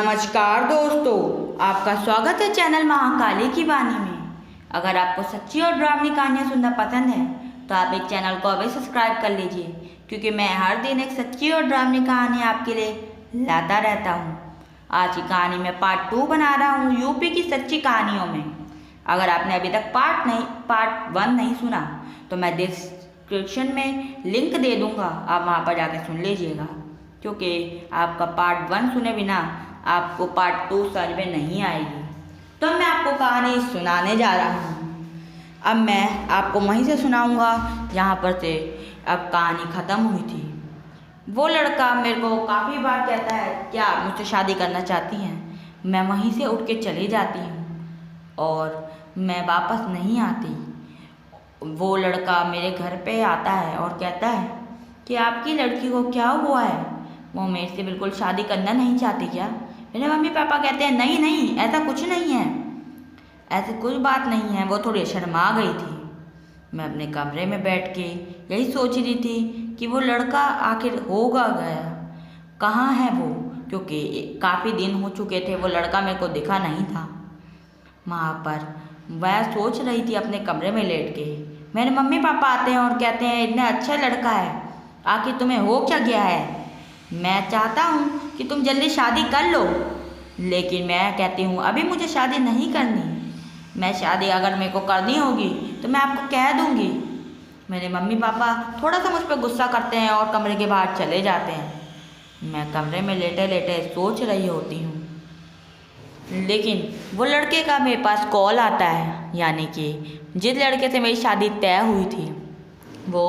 नमस्कार दोस्तों, आपका स्वागत है चैनल महाकाली की वाणी में। अगर आपको सच्ची और डरावनी कहानियाँ सुनना पसंद है तो आप इस चैनल को अभी सब्सक्राइब कर लीजिए, क्योंकि मैं हर दिन एक सच्ची और डरावनी कहानी आपके लिए लाता रहता हूँ। आज की कहानी में पार्ट 2 बना रहा हूँ यूपी की सच्ची कहानियों में। अगर आपने अभी तक पार्ट 1 नहीं सुना तो मैं डिस्क्रिप्शन में लिंक दे दूँगा, आप वहाँ पर जाकर सुन लीजिएगा, क्योंकि आपका पार्ट 1 सुने बिना आपको पार्ट 2 समझ में नहीं आएगी। तो मैं आपको कहानी सुनाने जा रहा हूँ। अब मैं आपको वहीं से सुनाऊंगा जहाँ पर से अब कहानी ख़त्म हुई थी। वो लड़का मेरे को काफ़ी बार कहता है, क्या आप मुझसे शादी करना चाहती हैं? मैं वहीं से उठ के चली जाती हूँ और मैं वापस नहीं आती। वो लड़का मेरे घर पे आता है और कहता है कि आपकी लड़की को क्या हुआ है, वो मेरे से बिल्कुल शादी करना नहीं चाहती क्या? मेरे मम्मी पापा कहते हैं नहीं नहीं, ऐसा कुछ नहीं है, ऐसी कुछ बात नहीं है। वो थोड़ी शर्मा गई थी। मैं अपने कमरे में बैठ के यही सोच रही थी कि वो लड़का आखिर होगा गया कहाँ है वो, क्योंकि काफ़ी दिन हो चुके थे, वो लड़का मेरे को दिखा नहीं था वहाँ पर। मैं सोच रही थी अपने कमरे में लेट के। मेरे मम्मी पापा आते हैं और कहते हैं इतना अच्छा लड़का है, आखिर तुम्हें हो क्या गया है? मैं चाहता हूँ कि तुम जल्दी शादी कर लो, लेकिन मैं कहती हूँ अभी मुझे शादी नहीं करनी। मैं शादी अगर मेरे को करनी होगी तो मैं आपको कह दूँगी। मेरे मम्मी पापा थोड़ा सा मुझ पर गुस्सा करते हैं और कमरे के बाहर चले जाते हैं। मैं कमरे में लेटे लेटे सोच रही होती हूँ, लेकिन वो लड़के का मेरे पास कॉल आता है, यानी कि जिस लड़के से मेरी शादी तय हुई थी वो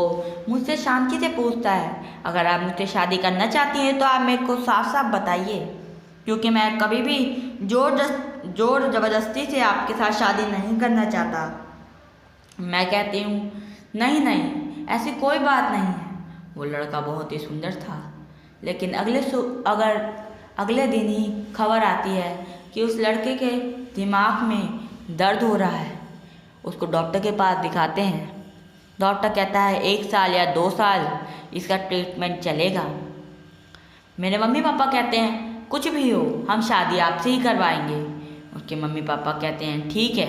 मुझसे शांति से पूछता है, अगर आप मुझसे शादी करना चाहती हैं तो आप मेरे को साफ साफ बताइए, क्योंकि मैं कभी भी जोर ज़बरदस्ती से आपके साथ शादी नहीं करना चाहता। मैं कहती हूँ नहीं नहीं, ऐसी कोई बात नहीं है। वो लड़का बहुत ही सुंदर था, लेकिन अगले दिन ही खबर आती है कि उस लड़के के दिमाग में दर्द हो रहा है। उसको डॉक्टर के पास दिखाते हैं। डॉक्टर कहता है 1 साल या 2 साल इसका ट्रीटमेंट चलेगा। मेरे मम्मी पापा कहते हैं कुछ भी हो, हम शादी आपसे ही करवाएंगे। उसके मम्मी पापा कहते हैं ठीक है।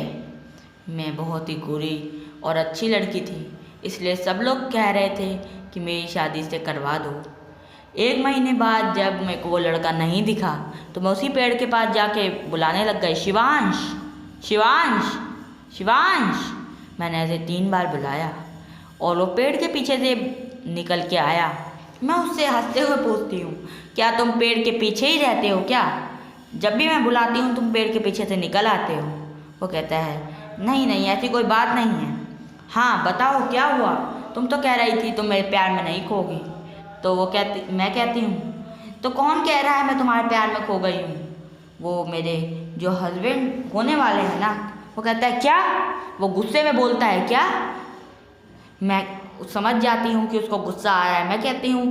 मैं बहुत ही गोरी और अच्छी लड़की थी, इसलिए सब लोग कह रहे थे कि मेरी शादी से करवा दो। 1 महीने बाद जब मेरे को वो लड़का नहीं दिखा तो मैं उसी पेड़ के पास जाके बुलाने लग गई, शिवांश शिवांश शिवांश। मैंने ऐसे 3 बार बुलाया और वो पेड़ के पीछे से निकल के आया। मैं उससे हंसते हुए पूछती हूँ, क्या तुम पेड़ के पीछे ही रहते हो क्या? जब भी मैं बुलाती हूँ तुम पेड़ के पीछे से निकल आते हो। वो कहता है नहीं नहीं, ऐसी कोई बात नहीं है। हाँ बताओ क्या हुआ? तुम तो कह रही थी तुम मेरे प्यार में नहीं खोगी। तो मैं कहती हूँ तो कौन कह रहा है मैं तुम्हारे प्यार में खो गई हूँ? वो मेरे जो हस्बैंड होने वाले हैं ना। वो कहता है क्या? वो गुस्से में बोलता है क्या? मैं समझ जाती हूँ कि उसको गुस्सा आ रहा है। मैं कहती हूँ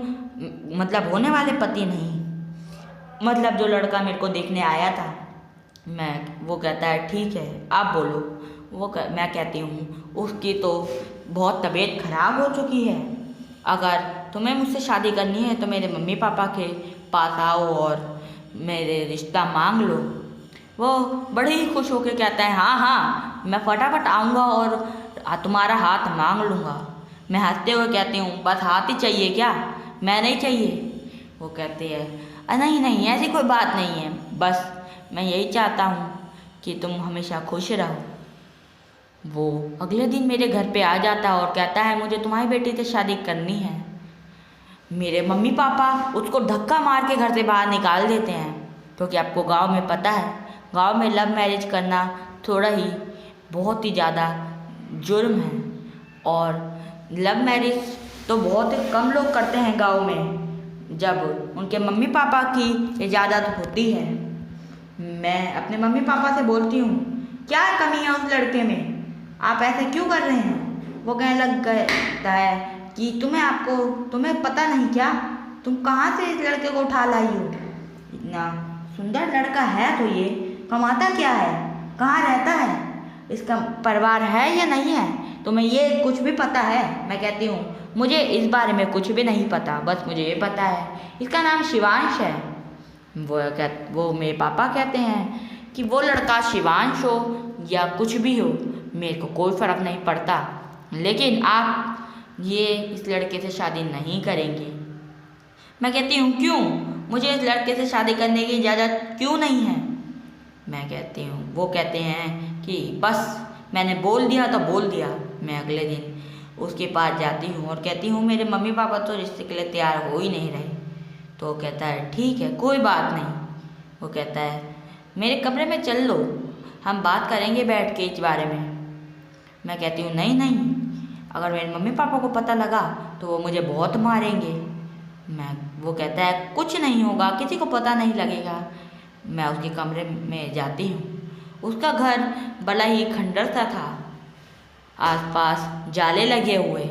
मतलब होने वाले पति नहीं, मतलब जो लड़का मेरे को देखने आया था। वो कहता है ठीक है आप बोलो। मैं कहती हूँ उसकी तो बहुत तबीयत खराब हो चुकी है, अगर तुम्हें मुझसे शादी करनी है तो मेरे मम्मी पापा के पास आओ और मेरे रिश्ता मांग लो। वो बड़े ही खुश होकर कहता है हाँ हाँ, मैं फटाफट आऊँगा और तुम्हारा हाथ मांग लूँगा। मैं हंसते हुए कहती हूँ बस हाथ ही चाहिए क्या, मैं नहीं चाहिए? वो कहते हैं नहीं नहीं, ऐसी कोई बात नहीं है, बस मैं यही चाहता हूँ कि तुम हमेशा खुश रहो। वो अगले दिन मेरे घर पे आ जाता है और कहता है मुझे तुम्हारी बेटी से शादी करनी है। मेरे मम्मी पापा उसको धक्का मार के घर से बाहर निकाल देते हैं, क्योंकि आपको गांव में पता है, गांव में लव मैरिज करना थोड़ा ही बहुत ही ज़्यादा जुर्म है, और लव मैरिज तो बहुत कम लोग करते हैं गांव में, जब उनके मम्मी पापा की इजाज़त होती है। मैं अपने मम्मी पापा से बोलती हूँ क्या कमी है उस लड़के में, आप ऐसे क्यों कर रहे हैं? वो कहने लग गया है कि तुम्हें पता नहीं क्या, तुम कहाँ से इस लड़के को उठा लाई हो? इतना सुंदर लड़का है तो ये कमाता क्या है, कहाँ रहता है, इसका परिवार है या नहीं है, तुम्हें ये कुछ भी पता है? मैं कहती हूँ मुझे इस बारे में कुछ भी नहीं पता, बस मुझे ये पता है इसका नाम शिवांश है। वो मेरे पापा कहते हैं कि वो लड़का शिवांश हो या कुछ भी हो, मेरे को कोई फ़र्क नहीं पड़ता, लेकिन आप ये इस लड़के से शादी नहीं करेंगे। मैं कहती हूँ क्यों, मुझे इस लड़के से शादी करने की इजाज़त क्यों नहीं है। मैं कहती हूँ, वो कहते हैं कि बस मैंने बोल दिया तो बोल दिया। मैं अगले दिन उसके पास जाती हूँ और कहती हूँ मेरे मम्मी पापा तो रिश्ते के लिए तैयार हो ही नहीं रहे। तो वो कहता है ठीक है कोई बात नहीं। वो कहता है मेरे कमरे में चल लो, हम बात करेंगे बैठ के इस बारे में। मैं कहती हूँ नहीं नहीं, अगर मेरे मम्मी पापा को पता लगा तो वो मुझे बहुत मारेंगे। वो कहता है कुछ नहीं होगा, किसी को पता नहीं लगेगा। मैं उसके कमरे में जाती हूँ। उसका घर बड़ा ही खंडर सा था, आसपास जाले लगे हुए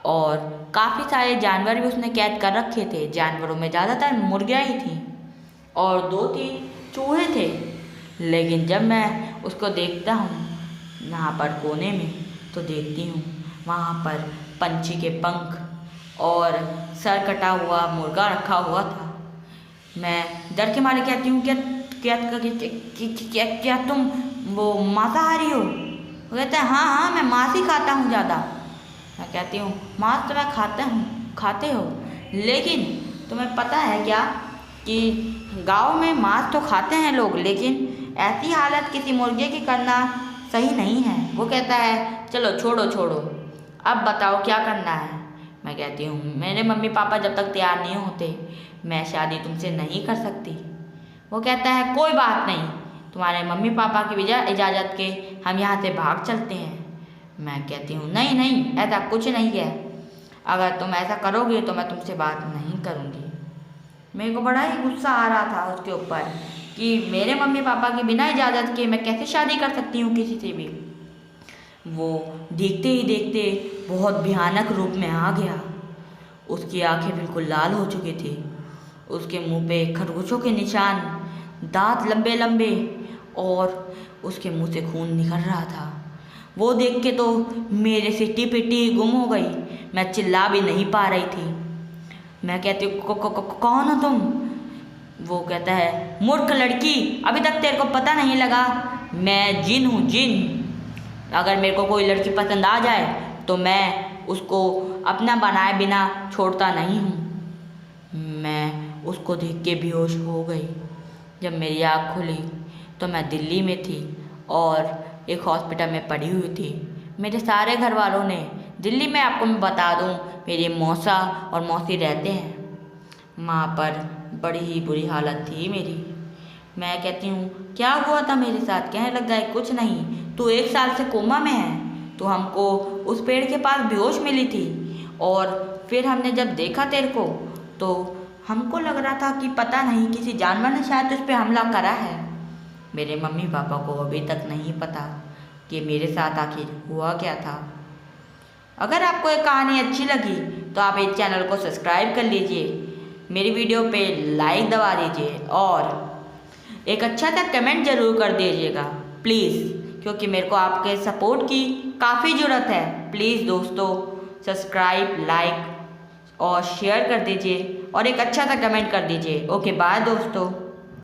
और काफ़ी सारे जानवर भी उसने कैद कर रखे थे। जानवरों में ज़्यादातर मुर्गियाँ ही थी और 2-3 चूहे थे। लेकिन जब मैं उसको देखता हूँ यहाँ पर कोने में, तो देखती हूँ वहाँ पर पंछी के पंख और सर कटा हुआ मुर्गा रखा हुआ था। मैं डर के मारे कहती हूँ क्या क्या क्या क्या तुम वो मांसाहारी हो। वो कहता है हाँ हाँ मैं मांस ही खाता हूँ ज़्यादा। मैं कहती हूँ मांस तो मैं खाते हो, लेकिन तुम्हें पता है क्या कि गांव में मांस तो खाते हैं लोग, लेकिन ऐसी हालत किसी मुर्गे की करना सही नहीं है। वो कहता है चलो छोड़ो, अब बताओ क्या करना है। मैं कहती हूँ मेरे मम्मी पापा जब तक तैयार नहीं होते मैं शादी तुमसे नहीं कर सकती। वो कहता है कोई बात नहीं, तुम्हारे मम्मी पापा की इजाज़त के हम यहाँ से भाग चलते हैं। मैं कहती हूँ नहीं ऐसा कुछ नहीं है, अगर तुम ऐसा करोगे तो मैं तुमसे बात नहीं करूँगी। मेरे को बड़ा ही गुस्सा आ रहा था उसके ऊपर कि मेरे मम्मी पापा की बिना इजाज़त के मैं कैसे शादी कर सकती हूँ किसी से भी। वो देखते ही देखते बहुत भयानक रूप में आ गया। उसकी आंखें बिल्कुल लाल हो चुकी थी, उसके मुंह पे खरगोशों के निशान, दांत लंबे लंबे और उसके मुंह से खून निकल रहा था। वो देख के तो मेरे से टिपी गुम हो गई, मैं चिल्ला भी नहीं पा रही थी। मैं कहती कौन हो तुम। वो कहता है मूर्ख लड़की, अभी तक तेरे को पता नहीं लगा, मैं जिन हूँ जिन। अगर मेरे को कोई लड़की पसंद आ जाए तो मैं उसको अपना बनाए बिना छोड़ता नहीं हूँ। मैं उसको देख के बेहोश हो गई। जब मेरी आँख खुली तो मैं दिल्ली में थी और एक हॉस्पिटल में पड़ी हुई थी। मेरे सारे घर वालों ने, दिल्ली में आपको मैं बता दूँ मेरी मौसा और मौसी रहते हैं, वहाँ पर बड़ी ही बुरी हालत थी मेरी। मैं कहती हूँ क्या हुआ था मेरे साथ। कहने लग गए कुछ नहीं, तू 1 साल से कोमा में है, तो हमको उस पेड़ के पास बेहोश मिली थी और फिर हमने जब देखा तेरे को तो हमको लग रहा था कि पता नहीं किसी जानवर ने शायद उस पर हमला करा है। मेरे मम्मी पापा को अभी तक नहीं पता कि मेरे साथ आखिर हुआ क्या था। अगर आपको ये कहानी अच्छी लगी तो आप इस चैनल को सब्सक्राइब कर लीजिए, मेरी वीडियो पे लाइक दबा दीजिए और एक अच्छा सा कमेंट ज़रूर कर दीजिएगा प्लीज़, क्योंकि मेरे को आपके सपोर्ट की काफ़ी ज़रूरत है। प्लीज़ दोस्तों सब्सक्राइब, लाइक और शेयर कर दीजिए और एक अच्छा सा कमेंट कर दीजिए। ओके बाय दोस्तों।